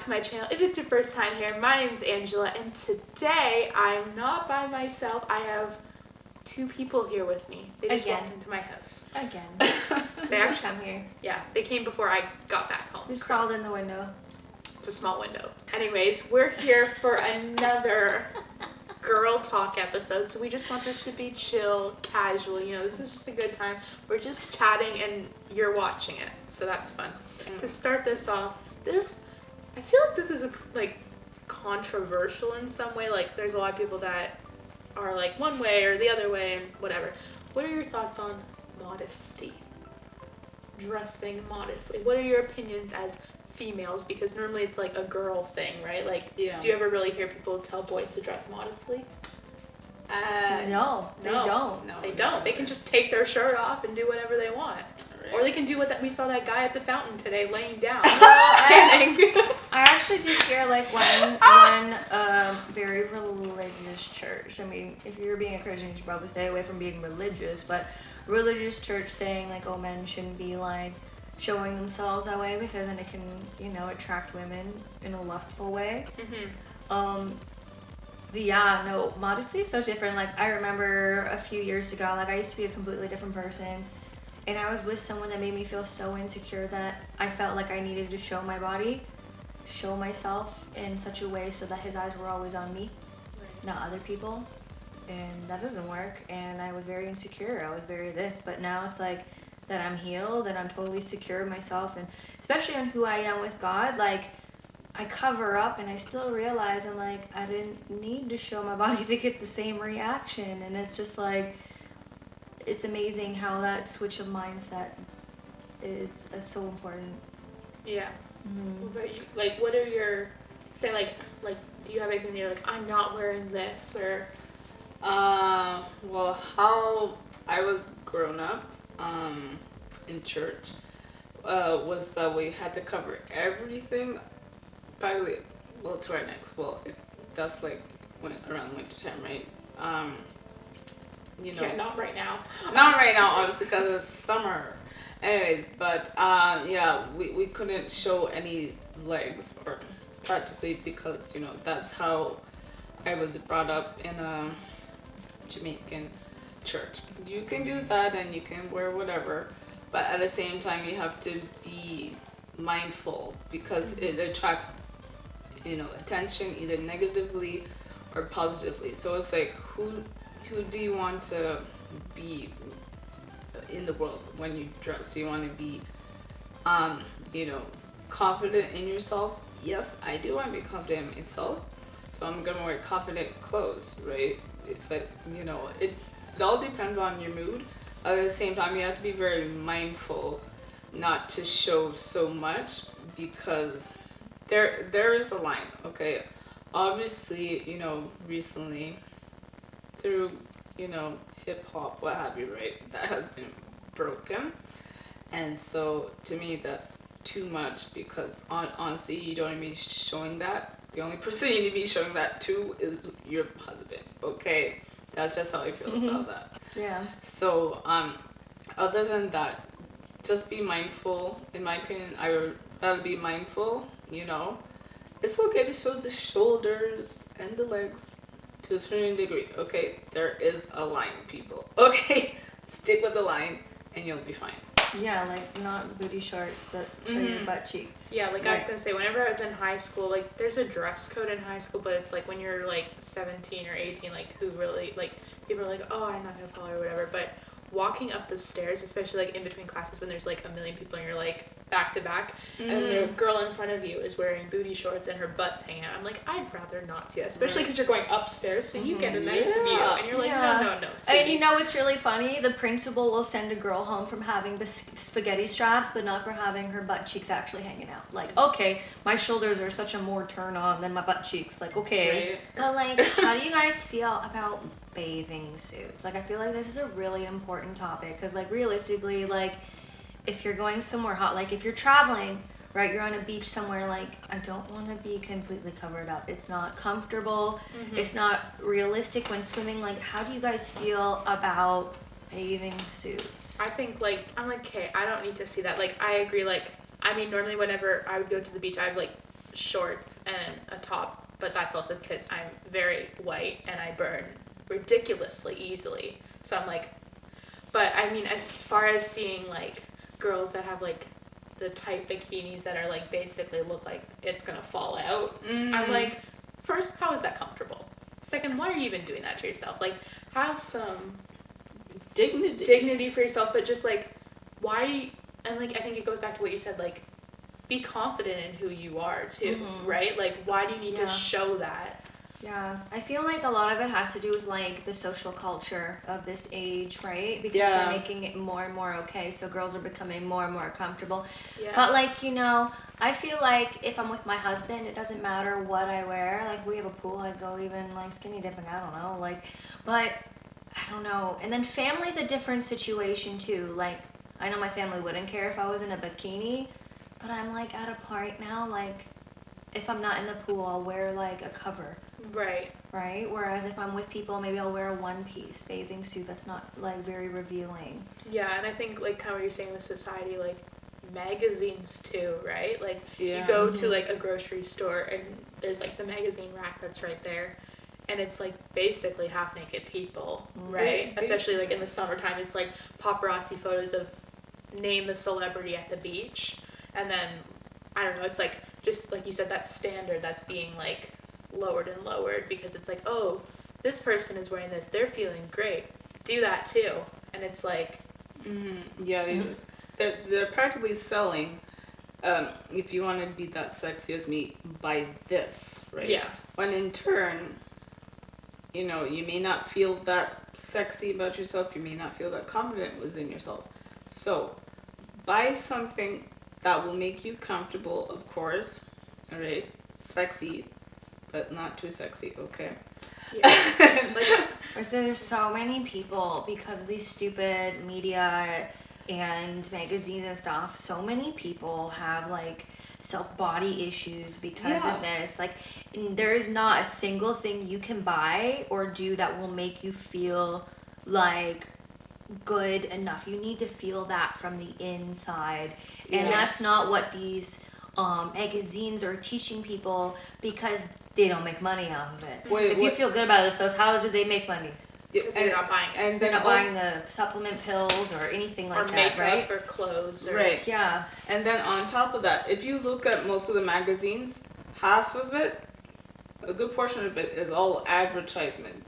to my channel. If it's your first time here, my name is Angela, and today I'm not by myself. I have two people here with me. They just walked into my house. Again. They actually come here. Yeah, they came before I got back home. We crawled in the window. It's a small window. Anyways, we're here for another girl talk episode, so we just want this to be chill, casual. You know, this is just a good time. We're just chatting and you're watching it, so that's fun. To start this off, I feel like this is controversial in some way. Like, there's a lot of people that are like one way or the other way and whatever. What are your thoughts on modesty? Dressing modestly. What are your opinions as females? Because normally it's like a girl thing, right? Like, do you ever really hear people tell boys to dress modestly? No, they don't. No, they don't. They can just take their shirt off and do whatever they want. Right. Or they can do what we saw that guy at the fountain today laying down. I actually did hear one very religious church. I mean, if you're being a Christian, you should probably stay away from being religious, but religious church saying like, oh, men shouldn't be like showing themselves that way because then it can, attract women in a lustful way. Mm-hmm. But yeah, no, modesty is so different. Like, I remember a few years ago, like, I used to be a completely different person, and I was with someone that made me feel so insecure that I felt like I needed to show my body, show myself in such a way so that his eyes were always on me, not other people, and that doesn't work, and I was very insecure. I was very this, but now it's like that I'm healed, and I'm totally secure in myself, and especially on who I am with God, like, I cover up and I still realize I'm like, I didn't need to show my body to get the same reaction. And it's just like, it's amazing how that switch of mindset is so important. Yeah. Mm-hmm. What about you? Like, what are your, say like, do you have anything that you're like, I'm not wearing this, or? Well, how I was grown up, in church, was that we had to cover everything. Probably, well, to our necks. Well, if that's like around winter time, right? Yeah, not right now. Not right now, obviously, because it's summer. Anyways, but yeah, we couldn't show any legs, or practically, because that's how I was brought up in a Jamaican church. You can do that, and you can wear whatever, but at the same time, you have to be mindful because it attracts attention either negatively or positively. So it's like, who do you want to be in the world when you dress? Do you want to be confident in yourself? Yes, I do want to be confident in myself, so I'm gonna wear confident clothes, right? It all depends on your mood. At the same time, you have to be very mindful not to show so much, because there is a line, okay? Obviously, recently through, hip hop, what have you, right? That has been broken. And so to me, that's too much, because honestly, you don't need to be showing that. The only person you need to be showing that to is your husband, okay? That's just how I feel about that. Yeah. So, other than that, just be mindful. In my opinion, I would rather be mindful. It's okay to show the shoulders and the legs to a certain degree. Okay, there is a line, people. Okay, stick with the line and you'll be fine. Yeah, like not booty shorts that show your butt cheeks. Yeah, like I was gonna say, whenever I was in high school, like there's a dress code in high school, but it's like when you're like 17 or 18, like who really, like people are like, oh, I'm not gonna follow or whatever, but walking up the stairs, especially like in between classes when there's like a million people and you're like back to back, and the girl in front of you is wearing booty shorts and her butt's hanging out. I'm like, I'd rather not see that, especially because you're going upstairs, so you get a nice view, and you're like, no, sweetie. And it's really funny, the principal will send a girl home from having the spaghetti straps, but not for having her butt cheeks actually hanging out. Like, okay, my shoulders are such a more turn on than my butt cheeks. Like, okay. Right. But like, how do you guys feel about bathing suits? Like, I feel like this is a really important topic, because like realistically, like if you're going somewhere hot, like if you're traveling, right, you're on a beach somewhere, like I don't want to be completely covered up. It's not comfortable. It's not realistic when swimming. Like, how do you guys feel about bathing suits? I think I'm like, okay, I don't need to see that. Like, I agree. Like, I mean, normally whenever I would go to the beach, I have like shorts and a top, but that's also because I'm very white and I burn ridiculously easily. So I'm like, but I mean, as far as seeing like girls that have like the tight bikinis that are like basically look like it's gonna fall out, I'm like, first, how is that comfortable? Second, why are you even doing that to yourself? Like, have some dignity for yourself, but just like, why? And like, I think it goes back to what you said, like, be confident in who you are too, right? Like, why do you need to show that? Yeah, I feel like a lot of it has to do with like the social culture of this age, right? Because they're making it more and more okay, so girls are becoming more and more comfortable. Yeah. But like, you know, I feel like if I'm with my husband, it doesn't matter what I wear. Like, we have a pool, I'd go even like skinny dipping, I don't know, like, but I don't know. And then family's a different situation too. Like, I know my family wouldn't care if I was in a bikini, but I'm like at a point now, like, if I'm not in the pool, I'll wear like a cover. Right. Right? Whereas if I'm with people, maybe I'll wear a one-piece bathing suit that's not like very revealing. Yeah, and I think like how you're saying with society, like magazines too, right? Like you go to like a grocery store and there's like the magazine rack that's right there. And it's like basically half naked people, right? Especially like in the summertime, it's like paparazzi photos of name the celebrity at the beach. And then, I don't know, it's like, just like you said, that standard that's being like lowered and lowered because it's like, oh, this person is wearing this, they're feeling great, do that too. And it's like, they're practically selling, if you want to be that sexy as me, buy this, right? Yeah. When in turn, you know, you may not feel that sexy about yourself, you may not feel that confident within yourself. So buy something that will make you comfortable, of course, all right? Sexy, but not too sexy, okay? Yeah. Like, there's so many people, because of these stupid media and magazines and stuff, so many people have like self-body issues because of this. Like, there is not a single thing you can buy or do that will make you feel like good enough. You need to feel that from the inside, and that's not what these magazines are teaching people, because they don't make money off of it. If you feel good about yourself, how do they make money? Because you're not buying it. And they're not buying the supplement pills or anything like that, makeup, right? Or clothes. Or right. Yeah. And then on top of that, if you look at most of the magazines, half of it, a good portion of it is all advertisement.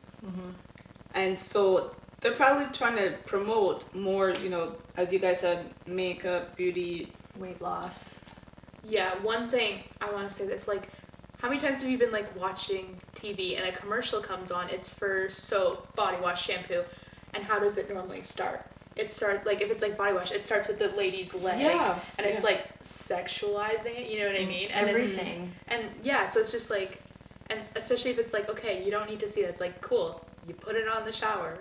And so they're probably trying to promote more, you know, as you guys said, makeup, beauty, weight loss. Yeah, one thing I want to say this, like, how many times have you been like watching TV and a commercial comes on? It's for soap, body wash, shampoo, and how does it normally start? It starts like, if it's like body wash, it starts with the lady's leg, and it's like sexualizing it. You know what I mean? And everything. And yeah, so it's just like, and especially if it's like, okay, you don't need to see that. It's like, cool, you put it on the shower,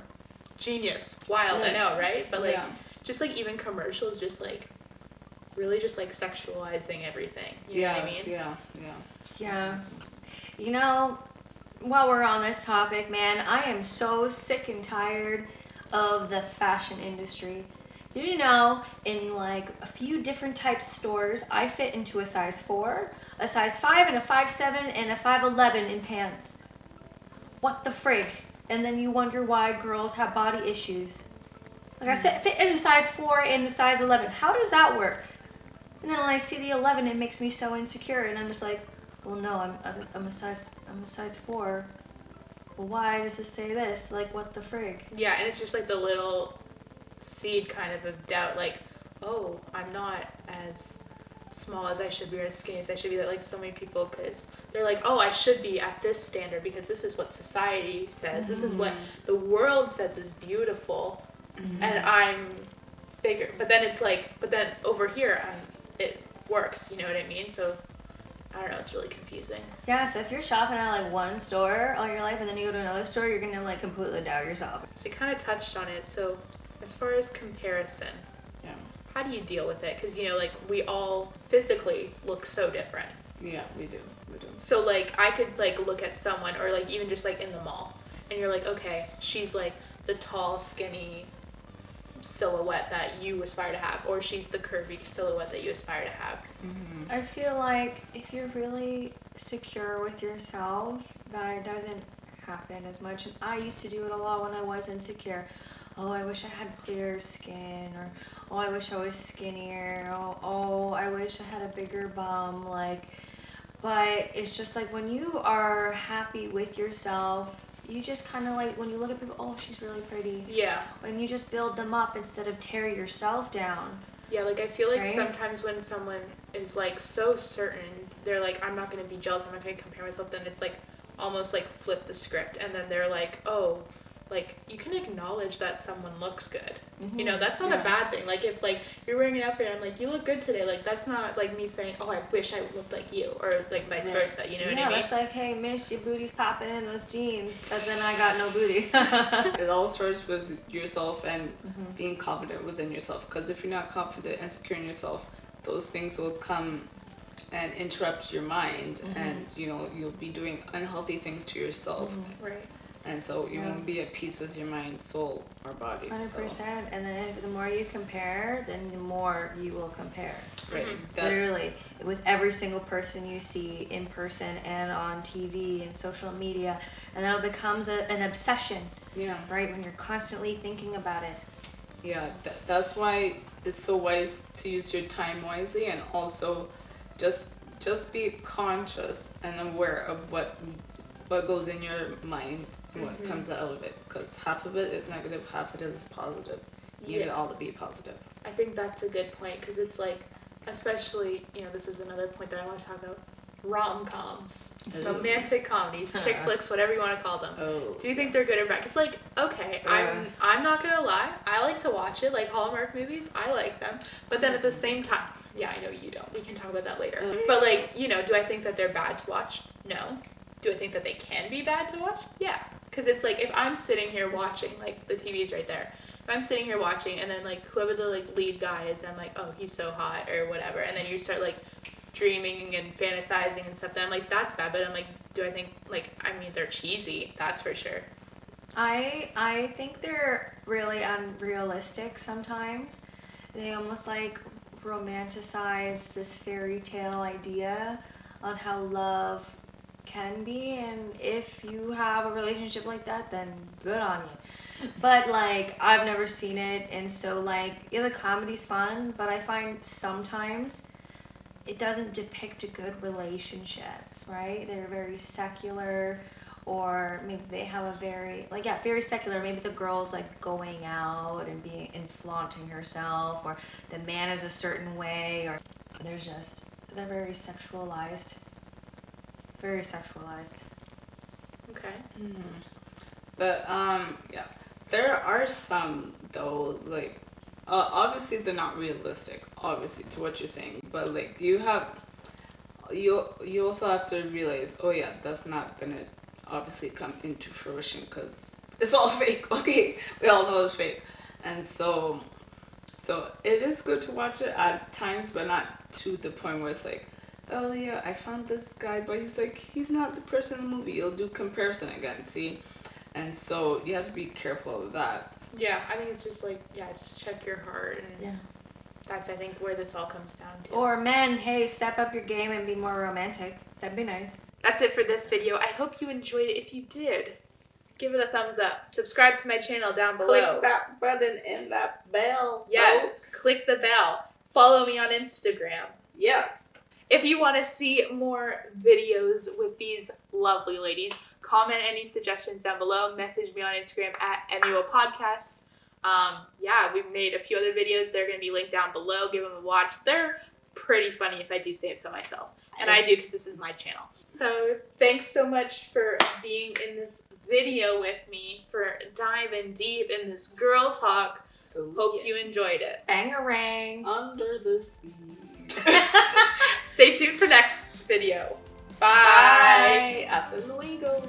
genius, wild, I know, right? But like, just like even commercials, just like really just like sexualizing everything. You know what I mean? Yeah. You know, while we're on this topic, man, I am so sick and tired of the fashion industry. Did you know, in like a few different types of stores, I fit into a size 4, a size 5, and a 5'7", and a 5'11" in pants. What the frig? And then you wonder why girls have body issues. Like I said, fit in a size 4 and a size 11. How does that work? And then when I see the 11, it makes me so insecure, and I'm just like, well, no, I'm a size 4. Well, why does it say this? Like, what the frig? Yeah, and it's just like the little seed kind of doubt, like, oh, I'm not as small as I should be or as skinny as I should be. That like so many people, because they're like, oh, I should be at this standard because this is what society says. This is what the world says is beautiful, and I'm bigger. But then it's like, but then over here, it works. You know what I mean? So I don't know. It's really confusing. Yeah. So if you're shopping at like one store all your life and then you go to another store, you're gonna like completely doubt yourself. So we kind of touched on it. So as far as comparison, how do you deal with it? Because, you know, like, we all physically look so different. Yeah, we do. So, like, I could, like, look at someone, or, like, even just, like, in the mall, and you're like, okay, she's, like, the tall, skinny silhouette that you aspire to have, or she's the curvy silhouette that you aspire to have. Mm-hmm. I feel like if you're really secure with yourself, that it doesn't happen as much. And I used to do it a lot when I was insecure. Oh, I wish I had clear skin, or oh, I wish I was skinnier. Oh, I wish I had a bigger bum. Like, but it's just like when you are happy with yourself, you just kind of like, when you look at people, oh, she's really pretty. Yeah. When you just build them up instead of tear yourself down. Yeah, like I feel like Right? sometimes when someone is like so certain, they're like, I'm not gonna be jealous, I'm not gonna compare myself, then it's like almost like flip the script, and then they're like, oh, like you can acknowledge that someone looks good. You know, that's not a bad thing. Like if like you're wearing an outfit and I'm like, you look good today, like that's not like me saying, oh, I wish I looked like you, or like vice versa, you know what I mean? Yeah, that's like, hey, miss, your booty's popping in those jeans, but then I got no booty. It all starts with yourself and being confident within yourself. Because if you're not confident and secure in yourself, those things will come and interrupt your mind, and you know you'll be doing unhealthy things to yourself, Right. and so you won't be at peace with your mind, soul, or body. 100%. And then the more you compare, then the more you will compare. Right. Literally, with every single person you see in person and on TV and social media, and then it becomes an obsession. Yeah. Right, when you're constantly thinking about it. Yeah. That's why it's so wise to use your time wisely, and also just be conscious and aware of what goes in your mind, what comes out of it, because half of it is negative, half of it is positive. You need it all to be positive. I think that's a good point, because it's like, especially, you know, this is another point that I want to talk about, rom-coms, romantic comedies, chick flicks, whatever you want to call them. Oh. Do you think they're good or bad? Because like, okay, I'm not gonna lie, I like to watch it, like Hallmark movies, I like them, but then at the same time, yeah, I know you don't, we can talk about that later, but like, you know, do I think that they're bad to watch? No. Do I think that they can be bad to watch? Yeah. Because it's like, if I'm sitting here watching, like, the TV's right there. If I'm sitting here watching, and then, like, whoever the, like, lead guy is, I'm like, oh, he's so hot, or whatever. And then you start, like, dreaming and fantasizing and stuff. Then I'm like, that's bad. But I'm like, do I think, like, I mean, they're cheesy. That's for sure. I think they're really unrealistic sometimes. They almost, like, romanticize this fairy tale idea on how love can be, and if you have a relationship like that, then good on you. But like, I've never seen it, and so like, yeah, the comedy's fun, but I find sometimes it doesn't depict a good relationships, right? They're very secular, or maybe they have a very very secular. Maybe the girl's like going out and being and flaunting herself, or the man is a certain way, or they're very sexualized. Very sexualized. Okay. But yeah, there are some though, like obviously they're not realistic, obviously, to what you're saying, but like you also have to realize, oh yeah, that's not gonna obviously come into fruition because it's all fake. Okay, we all know it's fake, and so it is good to watch it at times, but not to the point where it's like, oh yeah, I found this guy, but he's not the person in the movie. You'll do comparison again, see? And so you have to be careful of that. Yeah, I think it's just like, just check your heart, and that's, I think, where this all comes down to. Or men, hey, step up your game and be more romantic. That'd be nice. That's it for this video. I hope you enjoyed it. If you did, give it a thumbs up. Subscribe to my channel down below. Click that button and that bell. Yes, folks. click the bell. Follow me on Instagram. Yes. If you want to see more videos with these lovely ladies, comment any suggestions down below. Message me on Instagram at MUOPodcast. We've made a few other videos. They're going to be linked down below. Give them a watch. They're pretty funny, if I do say so myself. And I do, because this is my channel. So thanks so much for being in this video with me, for diving deep in this girl talk. Hope you enjoyed it. Bangarang. Under the sea. Stay tuned for next video. Bye. Hasta luego.